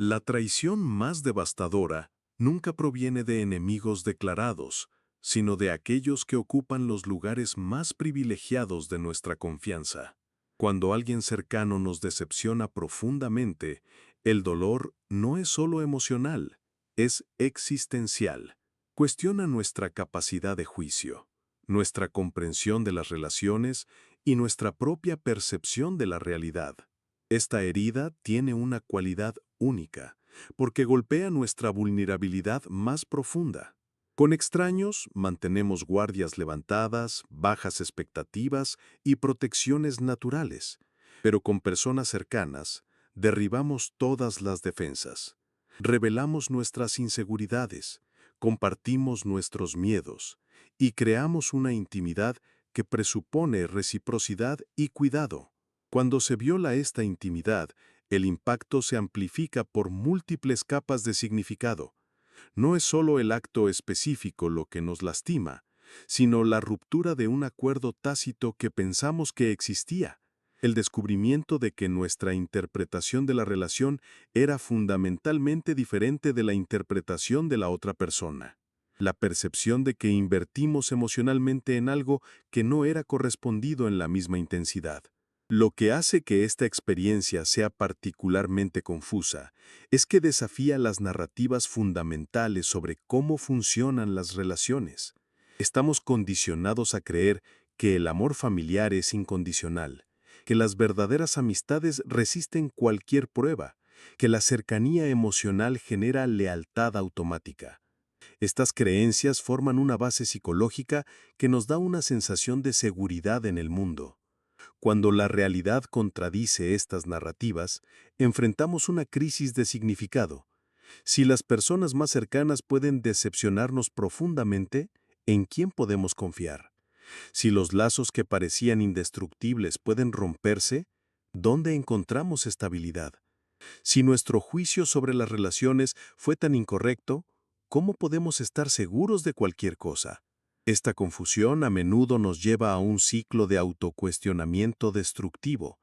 La traición más devastadora nunca proviene de enemigos declarados, sino de aquellos que ocupan los lugares más privilegiados de nuestra confianza. Cuando alguien cercano nos decepciona profundamente, el dolor no es solo emocional, es existencial. Cuestiona nuestra capacidad de juicio, nuestra comprensión de las relaciones y nuestra propia percepción de la realidad. Esta herida tiene una cualidad única, porque golpea nuestra vulnerabilidad más profunda. Con extraños mantenemos guardias levantadas, bajas expectativas y protecciones naturales, pero con personas cercanas derribamos todas las defensas. Revelamos nuestras inseguridades, compartimos nuestros miedos y creamos una intimidad que presupone reciprocidad y cuidado. Cuando se viola esta intimidad, el impacto se amplifica por múltiples capas de significado. No es solo el acto específico lo que nos lastima, sino la ruptura de un acuerdo tácito que pensamos que existía, el descubrimiento de que nuestra interpretación de la relación era fundamentalmente diferente de la interpretación de la otra persona. La percepción de que invertimos emocionalmente en algo que no era correspondido en la misma intensidad. Lo que hace que esta experiencia sea particularmente confusa es que desafía las narrativas fundamentales sobre cómo funcionan las relaciones. Estamos condicionados a creer que el amor familiar es incondicional, que las verdaderas amistades resisten cualquier prueba, que la cercanía emocional genera lealtad automática. Estas creencias forman una base psicológica que nos da una sensación de seguridad en el mundo. Cuando la realidad contradice estas narrativas, enfrentamos una crisis de significado. Si las personas más cercanas pueden decepcionarnos profundamente, ¿en quién podemos confiar? Si los lazos que parecían indestructibles pueden romperse, ¿dónde encontramos estabilidad? Si nuestro juicio sobre las relaciones fue tan incorrecto, ¿cómo podemos estar seguros de cualquier cosa? Esta confusión a menudo nos lleva a un ciclo de autocuestionamiento destructivo.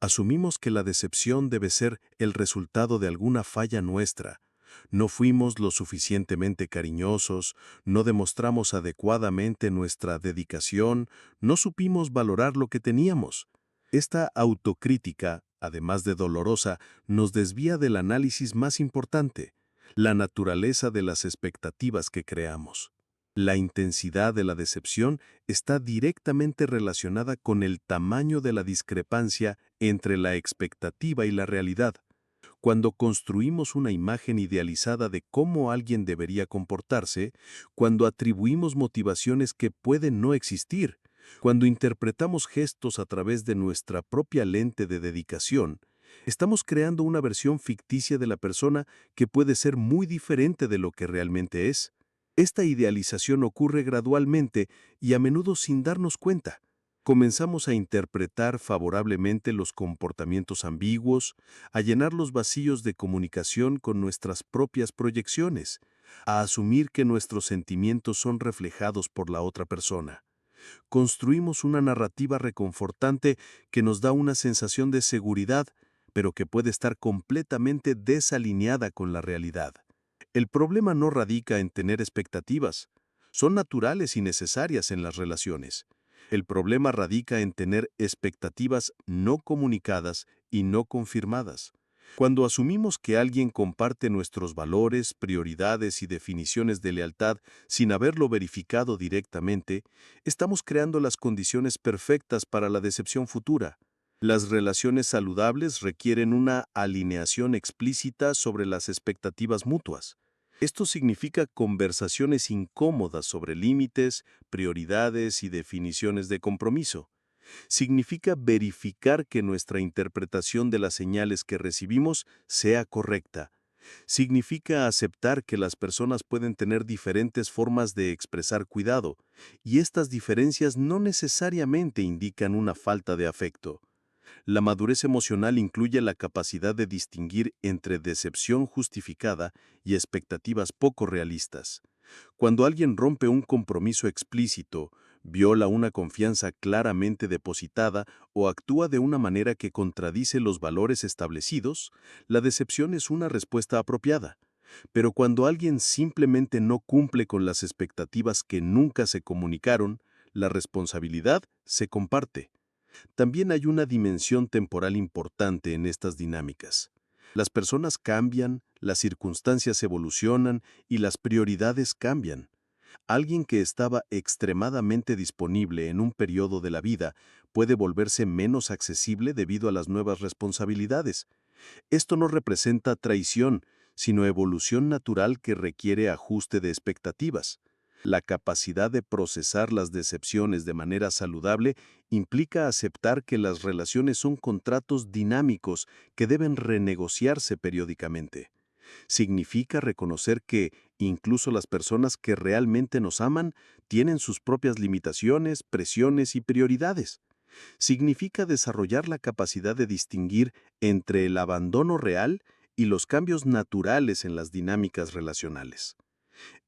Asumimos que la decepción debe ser el resultado de alguna falla nuestra. No fuimos lo suficientemente cariñosos, no demostramos adecuadamente nuestra dedicación, no supimos valorar lo que teníamos. Esta autocrítica, además de dolorosa, nos desvía del análisis más importante, la naturaleza de las expectativas que creamos. La intensidad de la decepción está directamente relacionada con el tamaño de la discrepancia entre la expectativa y la realidad. Cuando construimos una imagen idealizada de cómo alguien debería comportarse, cuando atribuimos motivaciones que pueden no existir, cuando interpretamos gestos a través de nuestra propia lente de dedicación, estamos creando una versión ficticia de la persona que puede ser muy diferente de lo que realmente es. Esta idealización ocurre gradualmente y a menudo sin darnos cuenta. Comenzamos a interpretar favorablemente los comportamientos ambiguos, a llenar los vacíos de comunicación con nuestras propias proyecciones, a asumir que nuestros sentimientos son reflejados por la otra persona. Construimos una narrativa reconfortante que nos da una sensación de seguridad, pero que puede estar completamente desalineada con la realidad. El problema no radica en tener expectativas. Son naturales y necesarias en las relaciones. El problema radica en tener expectativas no comunicadas y no confirmadas. Cuando asumimos que alguien comparte nuestros valores, prioridades y definiciones de lealtad sin haberlo verificado directamente, estamos creando las condiciones perfectas para la decepción futura. Las relaciones saludables requieren una alineación explícita sobre las expectativas mutuas. Esto significa conversaciones incómodas sobre límites, prioridades y definiciones de compromiso. Significa verificar que nuestra interpretación de las señales que recibimos sea correcta. Significa aceptar que las personas pueden tener diferentes formas de expresar cuidado, y estas diferencias no necesariamente indican una falta de afecto. La madurez emocional incluye la capacidad de distinguir entre decepción justificada y expectativas poco realistas. Cuando alguien rompe un compromiso explícito, viola una confianza claramente depositada o actúa de una manera que contradice los valores establecidos, la decepción es una respuesta apropiada. Pero cuando alguien simplemente no cumple con las expectativas que nunca se comunicaron, la responsabilidad se comparte. También hay una dimensión temporal importante en estas dinámicas. Las personas cambian, las circunstancias evolucionan y las prioridades cambian. Alguien que estaba extremadamente disponible en un periodo de la vida puede volverse menos accesible debido a las nuevas responsabilidades. Esto no representa traición, sino evolución natural que requiere ajuste de expectativas. La capacidad de procesar las decepciones de manera saludable implica aceptar que las relaciones son contratos dinámicos que deben renegociarse periódicamente. Significa reconocer que, incluso las personas que realmente nos aman, tienen sus propias limitaciones, presiones y prioridades. Significa desarrollar la capacidad de distinguir entre el abandono real y los cambios naturales en las dinámicas relacionales.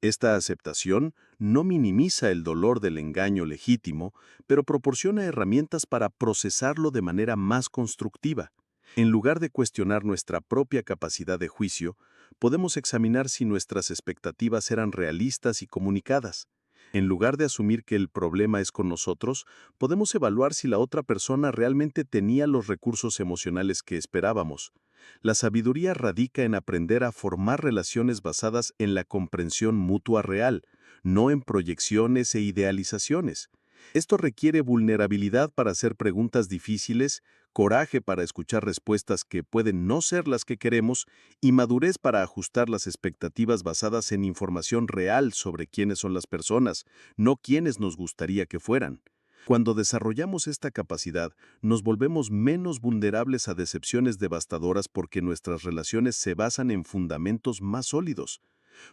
Esta aceptación no minimiza el dolor del engaño legítimo, pero proporciona herramientas para procesarlo de manera más constructiva. En lugar de cuestionar nuestra propia capacidad de juicio, podemos examinar si nuestras expectativas eran realistas y comunicadas. En lugar de asumir que el problema es con nosotros, podemos evaluar si la otra persona realmente tenía los recursos emocionales que esperábamos. La sabiduría radica en aprender a formar relaciones basadas en la comprensión mutua real, no en proyecciones e idealizaciones. Esto requiere vulnerabilidad para hacer preguntas difíciles, coraje para escuchar respuestas que pueden no ser las que queremos y madurez para ajustar las expectativas basadas en información real sobre quiénes son las personas, no quiénes nos gustaría que fueran. Cuando desarrollamos esta capacidad, nos volvemos menos vulnerables a decepciones devastadoras porque nuestras relaciones se basan en fundamentos más sólidos.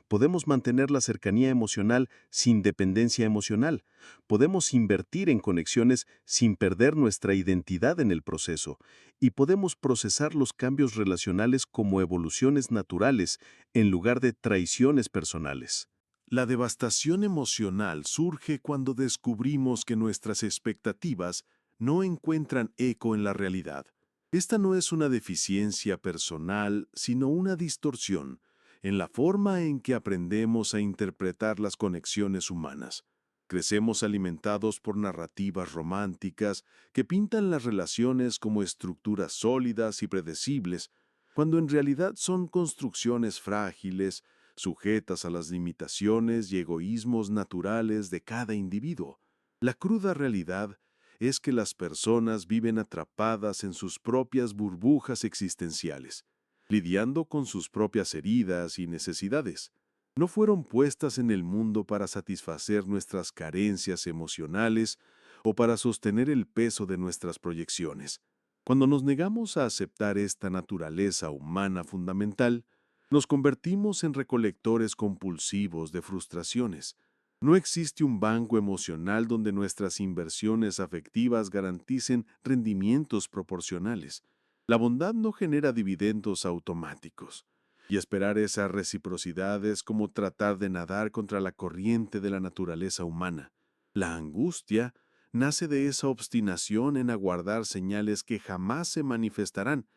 Podemos mantener la cercanía emocional sin dependencia emocional. Podemos invertir en conexiones sin perder nuestra identidad en el proceso. Y podemos procesar los cambios relacionales como evoluciones naturales en lugar de traiciones personales. La devastación emocional surge cuando descubrimos que nuestras expectativas no encuentran eco en la realidad. Esta no es una deficiencia personal, sino una distorsión en la forma en que aprendemos a interpretar las conexiones humanas. Crecemos alimentados por narrativas románticas que pintan las relaciones como estructuras sólidas y predecibles, cuando en realidad son construcciones frágiles, sujetas a las limitaciones y egoísmos naturales de cada individuo. La cruda realidad es que las personas viven atrapadas en sus propias burbujas existenciales, lidiando con sus propias heridas y necesidades. No fueron puestas en el mundo para satisfacer nuestras carencias emocionales o para sostener el peso de nuestras proyecciones. Cuando nos negamos a aceptar esta naturaleza humana fundamental, nos convertimos en recolectores compulsivos de frustraciones. No existe un banco emocional donde nuestras inversiones afectivas garanticen rendimientos proporcionales. La bondad no genera dividendos automáticos, y esperar esa reciprocidad es como tratar de nadar contra la corriente de la naturaleza humana. La angustia nace de esa obstinación en aguardar señales que jamás se manifestarán,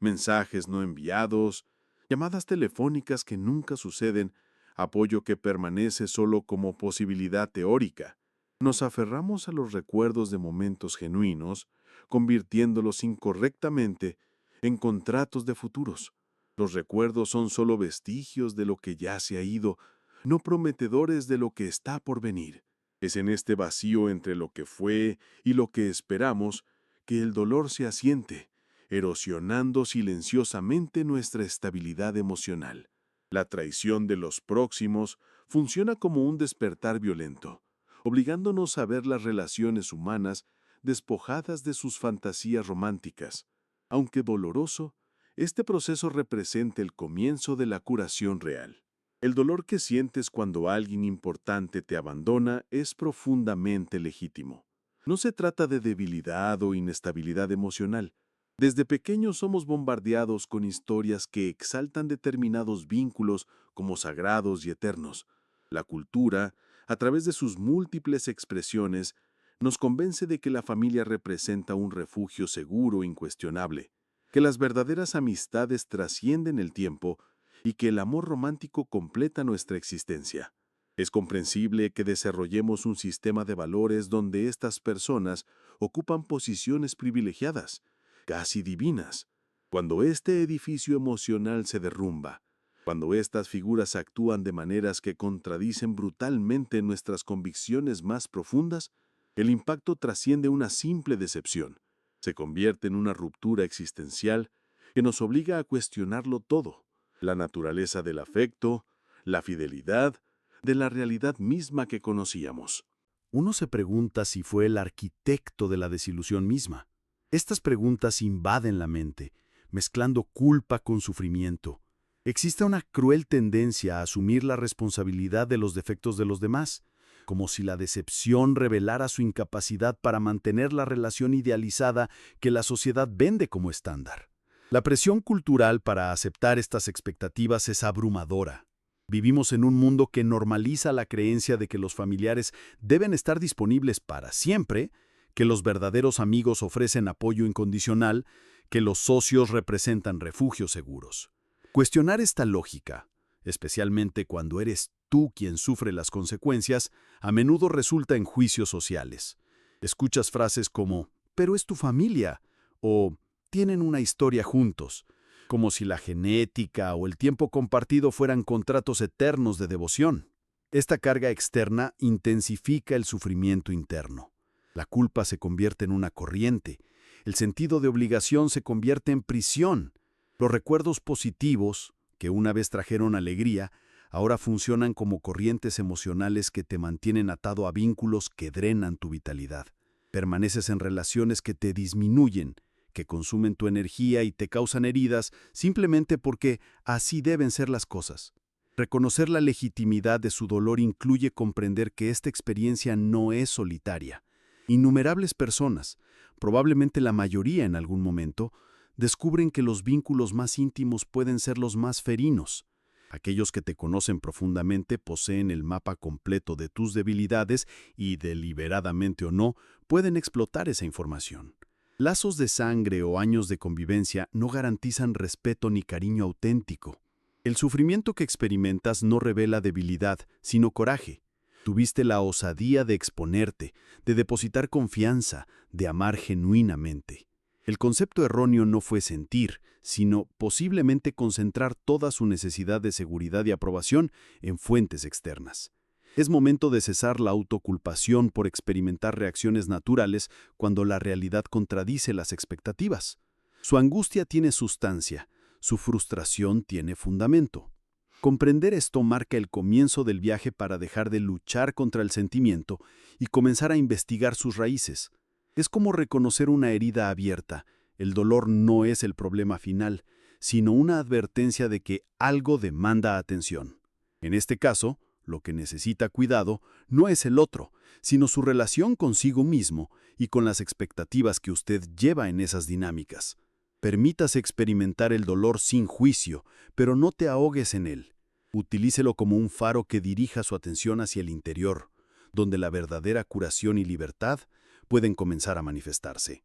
mensajes no enviados, llamadas telefónicas que nunca suceden, apoyo que permanece solo como posibilidad teórica. Nos aferramos a los recuerdos de momentos genuinos, convirtiéndolos incorrectamente en contratos de futuros. Los recuerdos son solo vestigios de lo que ya se ha ido, no prometedores de lo que está por venir. Es en este vacío entre lo que fue y lo que esperamos que el dolor se asiente, erosionando silenciosamente nuestra estabilidad emocional. La traición de los próximos funciona como un despertar violento, obligándonos a ver las relaciones humanas despojadas de sus fantasías románticas. Aunque doloroso, este proceso representa el comienzo de la curación real. El dolor que sientes cuando alguien importante te abandona es profundamente legítimo. No se trata de debilidad o inestabilidad emocional. Desde pequeños somos bombardeados con historias que exaltan determinados vínculos como sagrados y eternos. La cultura, a través de sus múltiples expresiones, Nos convence de que la familia representa un refugio seguro e incuestionable, que las verdaderas amistades trascienden el tiempo y que el amor romántico completa nuestra existencia. Es comprensible que desarrollemos un sistema de valores donde estas personas ocupan posiciones privilegiadas, casi divinas. Cuando este edificio emocional se derrumba, cuando estas figuras actúan de maneras que contradicen brutalmente nuestras convicciones más profundas, el impacto trasciende una simple decepción. Se convierte en una ruptura existencial que nos obliga a cuestionarlo todo: la naturaleza del afecto, la fidelidad, de la realidad misma que conocíamos. Uno se pregunta si fue el arquitecto de la desilusión misma. Estas preguntas invaden la mente, mezclando culpa con sufrimiento. Existe una cruel tendencia a asumir la responsabilidad de los defectos de los demás, como si la decepción revelara su incapacidad para mantener la relación idealizada que la sociedad vende como estándar. La presión cultural para aceptar estas expectativas es abrumadora. Vivimos en un mundo que normaliza la creencia de que los familiares deben estar disponibles para siempre, que los verdaderos amigos ofrecen apoyo incondicional, que los socios representan refugios seguros. Cuestionar esta lógica, especialmente cuando eres tú quien sufre las consecuencias, a menudo resulta en juicios sociales. Escuchas frases como «pero es tu familia» o «tienen una historia juntos», como si la genética o el tiempo compartido fueran contratos eternos de devoción. Esta carga externa intensifica el sufrimiento interno. La culpa se convierte en una corriente. El sentido de obligación se convierte en prisión. Los recuerdos positivos, que una vez trajeron alegría, ahora funcionan como corrientes emocionales que te mantienen atado a vínculos que drenan tu vitalidad. Permaneces en relaciones que te disminuyen, que consumen tu energía y te causan heridas simplemente porque así deben ser las cosas. Reconocer la legitimidad de su dolor incluye comprender que esta experiencia no es solitaria. Innumerables personas, probablemente la mayoría en algún momento, descubren que los vínculos más íntimos pueden ser los más ferinos. Aquellos que te conocen profundamente poseen el mapa completo de tus debilidades y, deliberadamente o no, pueden explotar esa información. Lazos de sangre o años de convivencia no garantizan respeto ni cariño auténtico. El sufrimiento que experimentas no revela debilidad, sino coraje. Tuviste la osadía de exponerte, de depositar confianza, de amar genuinamente. El concepto erróneo no fue sentir, sino posiblemente concentrar toda su necesidad de seguridad y aprobación en fuentes externas. Es momento de cesar la autoculpación por experimentar reacciones naturales cuando la realidad contradice las expectativas. Su angustia tiene sustancia, su frustración tiene fundamento. Comprender esto marca el comienzo del viaje para dejar de luchar contra el sentimiento y comenzar a investigar sus raíces. Es como reconocer una herida abierta. El dolor no es el problema final, sino una advertencia de que algo demanda atención. En este caso, lo que necesita cuidado no es el otro, sino su relación consigo mismo y con las expectativas que usted lleva en esas dinámicas. Permítase experimentar el dolor sin juicio, pero no te ahogues en él. Utilícelo como un faro que dirija su atención hacia el interior, donde la verdadera curación y libertad pueden comenzar a manifestarse.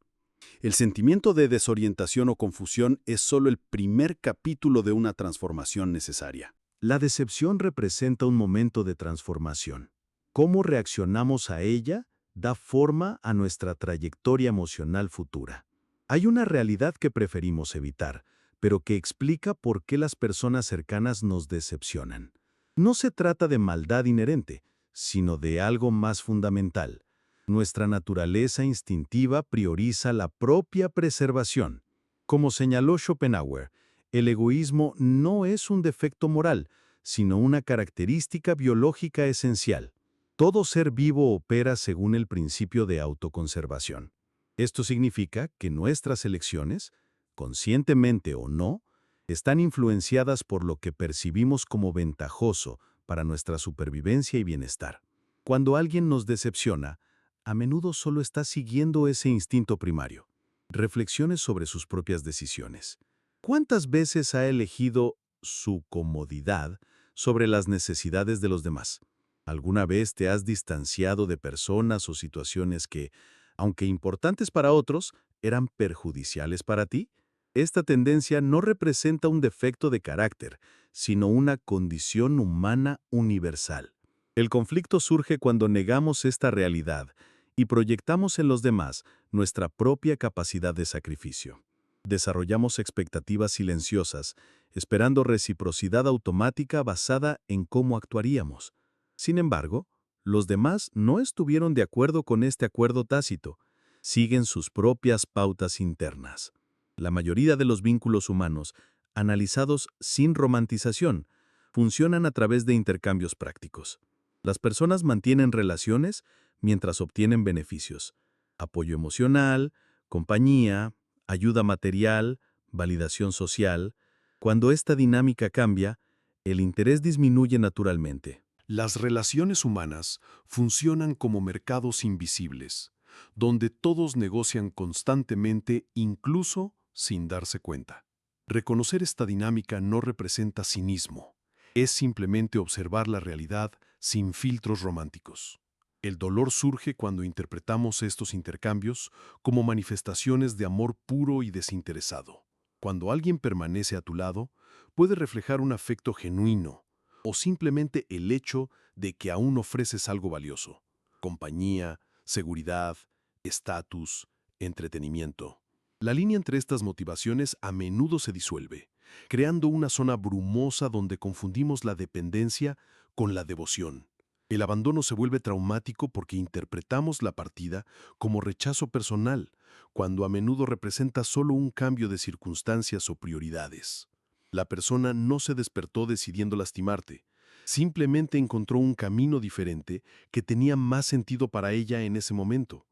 El sentimiento de desorientación o confusión es solo el primer capítulo de una transformación necesaria. La decepción representa un momento de transformación. Cómo reaccionamos a ella da forma a nuestra trayectoria emocional futura. Hay una realidad que preferimos evitar, pero que explica por qué las personas cercanas nos decepcionan. No se trata de maldad inherente, sino de algo más fundamental. Nuestra naturaleza instintiva prioriza la propia preservación. Como señaló Schopenhauer, el egoísmo no es un defecto moral, sino una característica biológica esencial. Todo ser vivo opera según el principio de autoconservación. Esto significa que nuestras elecciones, conscientemente o no, están influenciadas por lo que percibimos como ventajoso para nuestra supervivencia y bienestar. Cuando alguien nos decepciona, a menudo solo está siguiendo ese instinto primario. Reflexione sobre sus propias decisiones. ¿Cuántas veces ha elegido su comodidad sobre las necesidades de los demás? ¿Alguna vez te has distanciado de personas o situaciones que, aunque importantes para otros, eran perjudiciales para ti? Esta tendencia no representa un defecto de carácter, sino una condición humana universal. El conflicto surge cuando negamos esta realidad y proyectamos en los demás nuestra propia capacidad de sacrificio. Desarrollamos expectativas silenciosas, esperando reciprocidad automática basada en cómo actuaríamos. Sin embargo, los demás no estuvieron de acuerdo con este acuerdo tácito. Siguen sus propias pautas internas. La mayoría de los vínculos humanos, analizados sin romantización, funcionan a través de intercambios prácticos. Las personas mantienen relaciones mientras obtienen beneficios: apoyo emocional, compañía, ayuda material, validación social. Cuando esta dinámica cambia, el interés disminuye naturalmente. Las relaciones humanas funcionan como mercados invisibles, donde todos negocian constantemente, incluso sin darse cuenta. Reconocer esta dinámica no representa cinismo, es simplemente observar la realidad sin filtros románticos. El dolor surge cuando interpretamos estos intercambios como manifestaciones de amor puro y desinteresado. Cuando alguien permanece a tu lado, puede reflejar un afecto genuino, o simplemente el hecho de que aún ofreces algo valioso: compañía, seguridad, estatus, entretenimiento. La línea entre estas motivaciones a menudo se disuelve, creando una zona brumosa donde confundimos la dependencia con la devoción. El abandono se vuelve traumático porque interpretamos la partida como rechazo personal, cuando a menudo representa solo un cambio de circunstancias o prioridades. La persona no se despertó decidiendo lastimarte, simplemente encontró un camino diferente que tenía más sentido para ella en ese momento.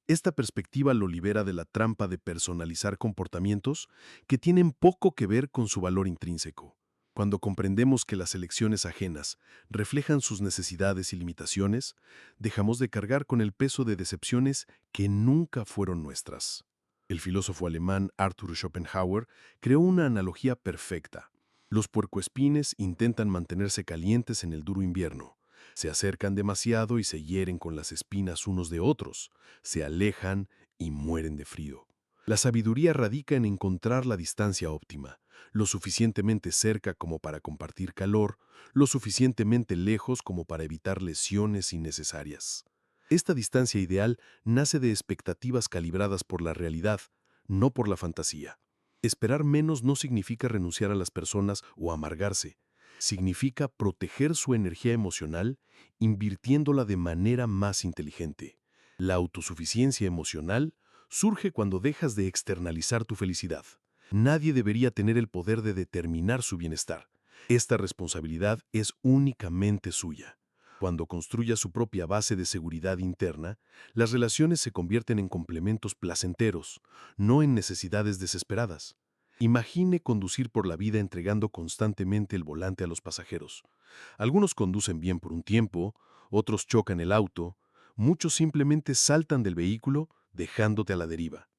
Esta perspectiva lo libera de la trampa de personalizar comportamientos que tienen poco que ver con su valor intrínseco. Cuando comprendemos que las elecciones ajenas reflejan sus necesidades y limitaciones, dejamos de cargar con el peso de decepciones que nunca fueron nuestras. El filósofo alemán Arthur Schopenhauer creó una analogía perfecta. Los puercoespines intentan mantenerse calientes en el duro invierno. Se acercan demasiado y se hieren con las espinas unos de otros. Se alejan y mueren de frío. La sabiduría radica en encontrar la distancia óptima, lo suficientemente cerca como para compartir calor, lo suficientemente lejos como para evitar lesiones innecesarias. Esta distancia ideal nace de expectativas calibradas por la realidad, no por la fantasía. Esperar menos no significa renunciar a las personas o amargarse. Significa proteger su energía emocional, invirtiéndola de manera más inteligente. La autosuficiencia emocional surge cuando dejas de externalizar tu felicidad. Nadie debería tener el poder de determinar su bienestar. Esta responsabilidad es únicamente suya. Cuando construya su propia base de seguridad interna, las relaciones se convierten en complementos placenteros, no en necesidades desesperadas. Imagine conducir por la vida entregando constantemente el volante a los pasajeros. Algunos conducen bien por un tiempo, otros chocan el auto, muchos simplemente saltan del vehículo dejándote a la deriva.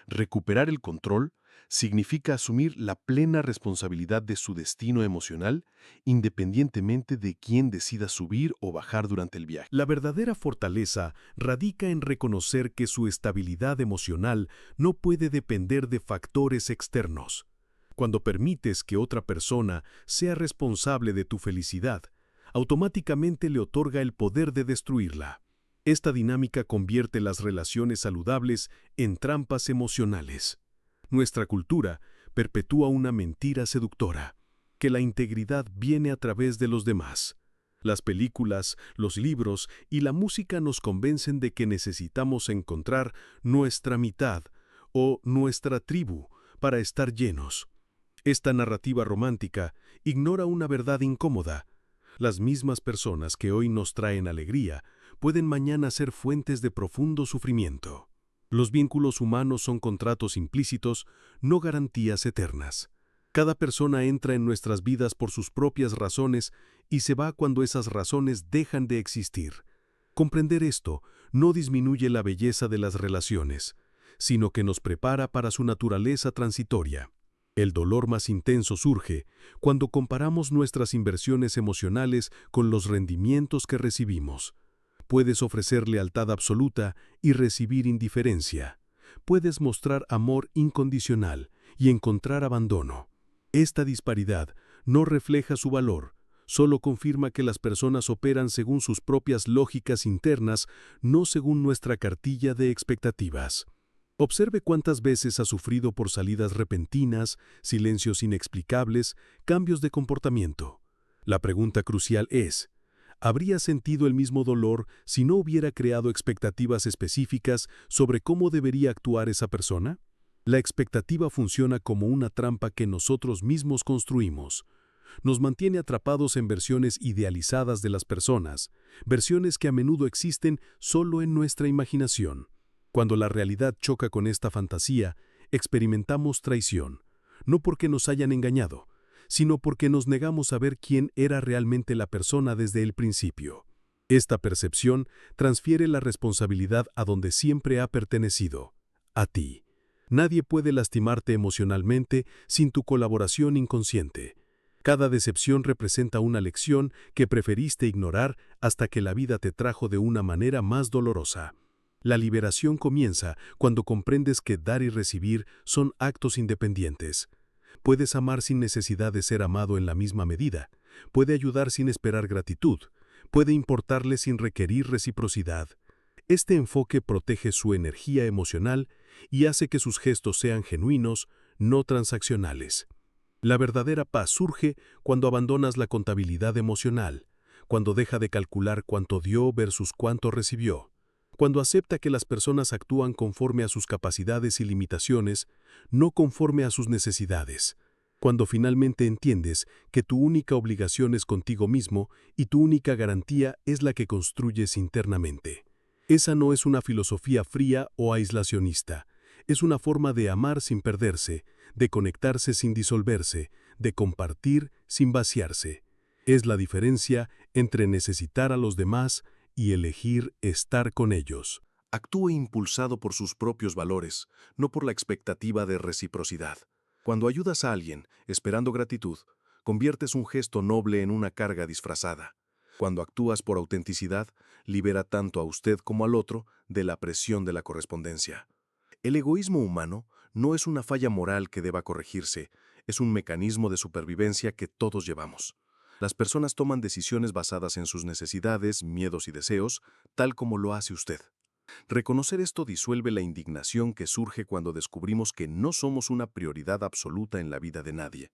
Recuperar el control significa asumir la plena responsabilidad de su destino emocional, independientemente de quién decida subir o bajar durante el viaje. La verdadera fortaleza radica en reconocer que su estabilidad emocional no puede depender de factores externos. Cuando permites que otra persona sea responsable de tu felicidad, automáticamente le otorga el poder de destruirla. Esta dinámica convierte las relaciones saludables en trampas emocionales. Nuestra cultura perpetúa una mentira seductora, que la integridad viene a través de los demás. Las películas, los libros y la música nos convencen de que necesitamos encontrar nuestra mitad o nuestra tribu para estar llenos. Esta narrativa romántica ignora una verdad incómoda. Las mismas personas que hoy nos traen alegría pueden mañana ser fuentes de profundo sufrimiento. Los vínculos humanos son contratos implícitos, no garantías eternas. Cada persona entra en nuestras vidas por sus propias razones y se va cuando esas razones dejan de existir. Comprender esto no disminuye la belleza de las relaciones, sino que nos prepara para su naturaleza transitoria. El dolor más intenso surge cuando comparamos nuestras inversiones emocionales con los rendimientos que recibimos. Puedes ofrecer lealtad absoluta y recibir indiferencia. Puedes mostrar amor incondicional y encontrar abandono. Esta disparidad no refleja su valor, solo confirma que las personas operan según sus propias lógicas internas, no según nuestra cartilla de expectativas. Observe cuántas veces ha sufrido por salidas repentinas, silencios inexplicables, cambios de comportamiento. La pregunta crucial es: ¿habría sentido el mismo dolor si no hubiera creado expectativas específicas sobre cómo debería actuar esa persona? La expectativa funciona como una trampa que nosotros mismos construimos. Nos mantiene atrapados en versiones idealizadas de las personas, versiones que a menudo existen solo en nuestra imaginación. Cuando la realidad choca con esta fantasía, experimentamos traición, no porque nos hayan engañado, sino porque nos negamos a ver quién era realmente la persona desde el principio. Esta percepción transfiere la responsabilidad a donde siempre ha pertenecido, a ti. Nadie puede lastimarte emocionalmente sin tu colaboración inconsciente. Cada decepción representa una lección que preferiste ignorar hasta que la vida te trajo de una manera más dolorosa. La liberación comienza cuando comprendes que dar y recibir son actos independientes. Puedes amar sin necesidad de ser amado en la misma medida. Puede ayudar sin esperar gratitud. Puede importarle sin requerir reciprocidad. Este enfoque protege su energía emocional y hace que sus gestos sean genuinos, no transaccionales. La verdadera paz surge cuando abandonas la contabilidad emocional, cuando deja de calcular cuánto dio versus cuánto recibió, cuando acepta que las personas actúan conforme a sus capacidades y limitaciones, no conforme a sus necesidades, cuando finalmente entiendes que tu única obligación es contigo mismo y tu única garantía es la que construyes internamente. Esa no es una filosofía fría o aislacionista, es una forma de amar sin perderse, de conectarse sin disolverse, de compartir sin vaciarse. Es la diferencia entre necesitar a los demás y elegir estar con ellos. Actúe impulsado por sus propios valores, no por la expectativa de reciprocidad. Cuando ayudas a alguien, esperando gratitud, conviertes un gesto noble en una carga disfrazada. Cuando actúas por autenticidad, libera tanto a usted como al otro de la presión de la correspondencia. El egoísmo humano no es una falla moral que deba corregirse, es un mecanismo de supervivencia que todos llevamos. Las personas toman decisiones basadas en sus necesidades, miedos y deseos, tal como lo hace usted. Reconocer esto disuelve la indignación que surge cuando descubrimos que no somos una prioridad absoluta en la vida de nadie.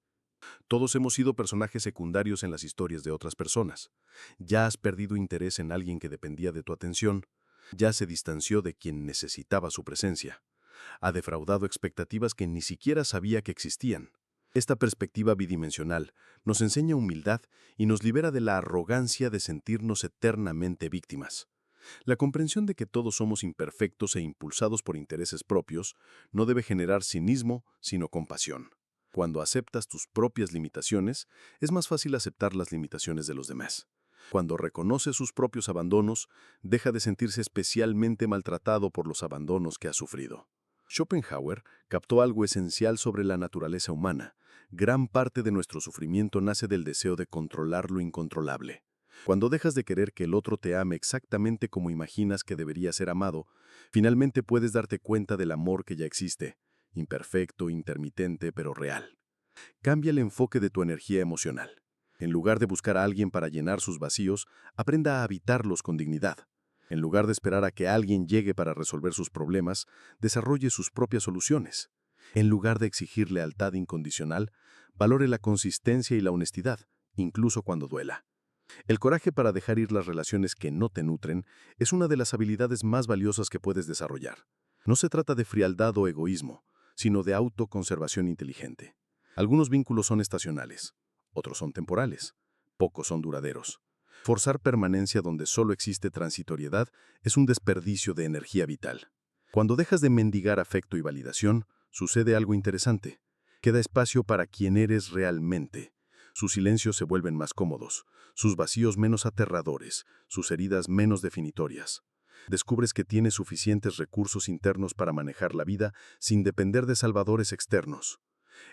Todos hemos sido personajes secundarios en las historias de otras personas. Ya has perdido interés en alguien que dependía de tu atención. Ya se distanció de quien necesitaba su presencia. Ha defraudado expectativas que ni siquiera sabía que existían. Esta perspectiva bidimensional nos enseña humildad y nos libera de la arrogancia de sentirnos eternamente víctimas. La comprensión de que todos somos imperfectos e impulsados por intereses propios no debe generar cinismo, sino compasión. Cuando aceptas tus propias limitaciones, es más fácil aceptar las limitaciones de los demás. Cuando reconoce sus propios abandonos, deja de sentirse especialmente maltratado por los abandonos que ha sufrido. Schopenhauer captó algo esencial sobre la naturaleza humana. Gran parte de nuestro sufrimiento nace del deseo de controlar lo incontrolable. Cuando dejas de querer que el otro te ame exactamente como imaginas que debería ser amado, finalmente puedes darte cuenta del amor que ya existe, imperfecto, intermitente, pero real. Cambia el enfoque de tu energía emocional. En lugar de buscar a alguien para llenar sus vacíos, aprenda a habitarlos con dignidad. En lugar de esperar a que alguien llegue para resolver sus problemas, desarrolle sus propias soluciones. En lugar de exigir lealtad incondicional, valore la consistencia y la honestidad, incluso cuando duela. El coraje para dejar ir las relaciones que no te nutren es una de las habilidades más valiosas que puedes desarrollar. No se trata de frialdad o egoísmo, sino de autoconservación inteligente. Algunos vínculos son estacionales, otros son temporales, pocos son duraderos. Forzar permanencia donde solo existe transitoriedad es un desperdicio de energía vital. Cuando dejas de mendigar afecto y validación, sucede algo interesante. Queda espacio para quien eres realmente. Sus silencios se vuelven más cómodos, sus vacíos menos aterradores, sus heridas menos definitorias. Descubres que tienes suficientes recursos internos para manejar la vida sin depender de salvadores externos.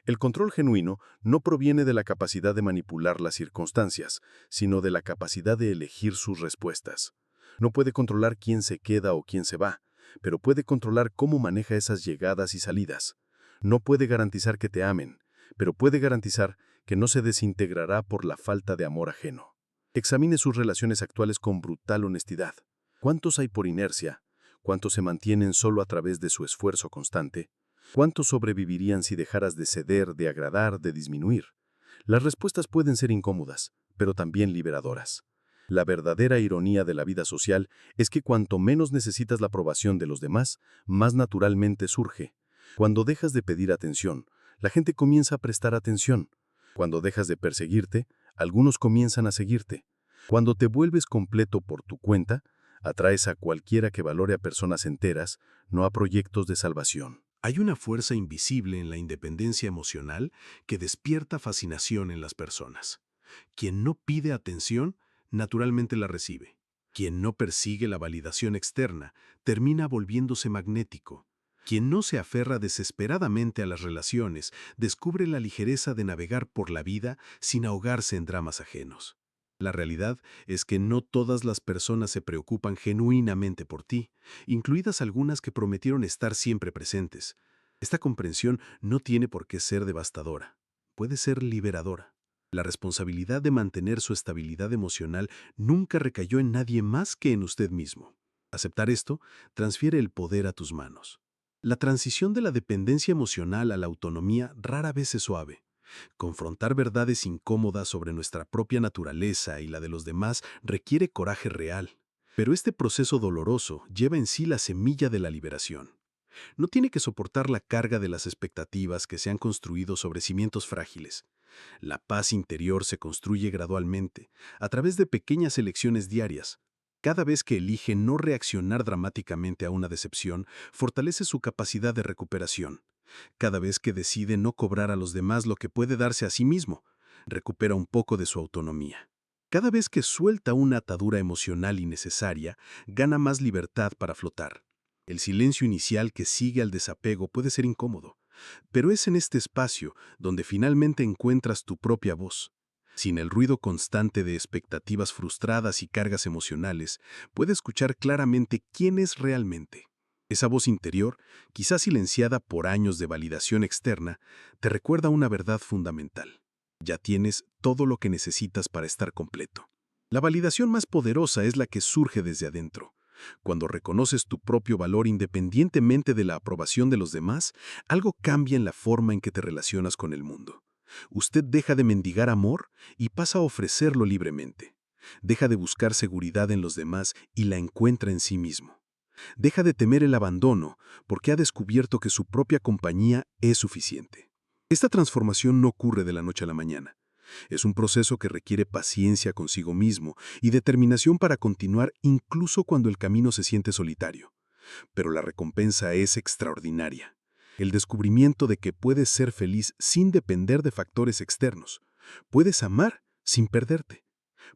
El control genuino no proviene de la capacidad de manipular las circunstancias, sino de la capacidad de elegir sus respuestas. No puede controlar quién se queda o quién se va, pero puede controlar cómo maneja esas llegadas y salidas. No puede garantizar que te amen, pero puede garantizar que no se desintegrará por la falta de amor ajeno. Examine sus relaciones actuales con brutal honestidad. ¿Cuántos hay por inercia? ¿Cuántos se mantienen solo a través de su esfuerzo constante? ¿Cuántos sobrevivirían si dejaras de ceder, de agradar, de disminuir? Las respuestas pueden ser incómodas, pero también liberadoras. La verdadera ironía de la vida social es que cuanto menos necesitas la aprobación de los demás, más naturalmente surge. Cuando dejas de pedir atención, la gente comienza a prestar atención. Cuando dejas de perseguirte, algunos comienzan a seguirte. Cuando te vuelves completo por tu cuenta, atraes a cualquiera que valore a personas enteras, no a proyectos de salvación. Hay una fuerza invisible en la independencia emocional que despierta fascinación en las personas. Quien no pide atención, naturalmente la recibe. Quien no persigue la validación externa, termina volviéndose magnético. Quien no se aferra desesperadamente a las relaciones, descubre la ligereza de navegar por la vida sin ahogarse en dramas ajenos. La realidad es que no todas las personas se preocupan genuinamente por ti, incluidas algunas que prometieron estar siempre presentes. Esta comprensión no tiene por qué ser devastadora, puede ser liberadora. La responsabilidad de mantener su estabilidad emocional nunca recayó en nadie más que en usted mismo. Aceptar esto transfiere el poder a tus manos. La transición de la dependencia emocional a la autonomía rara vez es suave. Confrontar verdades incómodas sobre nuestra propia naturaleza y la de los demás requiere coraje real. Pero este proceso doloroso lleva en sí la semilla de la liberación. No tiene que soportar la carga de las expectativas que se han construido sobre cimientos frágiles. La paz interior se construye gradualmente, a través de pequeñas elecciones diarias. Cada vez que elige no reaccionar dramáticamente a una decepción, fortalece su capacidad de recuperación. Cada vez que decide no cobrar a los demás lo que puede darse a sí mismo, recupera un poco de su autonomía. Cada vez que suelta una atadura emocional innecesaria, gana más libertad para flotar. El silencio inicial que sigue al desapego puede ser incómodo, pero es en este espacio donde finalmente encuentras tu propia voz. Sin el ruido constante de expectativas frustradas y cargas emocionales, puedes escuchar claramente quién es realmente. Esa voz interior, quizás silenciada por años de validación externa, te recuerda una verdad fundamental. Ya tienes todo lo que necesitas para estar completo. La validación más poderosa es la que surge desde adentro. Cuando reconoces tu propio valor independientemente de la aprobación de los demás, algo cambia en la forma en que te relacionas con el mundo. Usted deja de mendigar amor y pasa a ofrecerlo libremente. Deja de buscar seguridad en los demás y la encuentra en sí mismo. Deja de temer el abandono porque ha descubierto que su propia compañía es suficiente. Esta transformación no ocurre de la noche a la mañana. Es un proceso que requiere paciencia consigo mismo y determinación para continuar incluso cuando el camino se siente solitario. Pero la recompensa es extraordinaria. El descubrimiento de que puedes ser feliz sin depender de factores externos. Puedes amar sin perderte.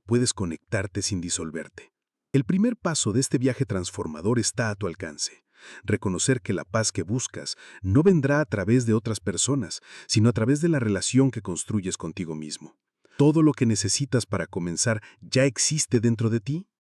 Puedes conectarte sin disolverte. El primer paso de este viaje transformador está a tu alcance. Reconocer que la paz que buscas no vendrá a través de otras personas, sino a través de la relación que construyes contigo mismo. Todo lo que necesitas para comenzar ya existe dentro de ti.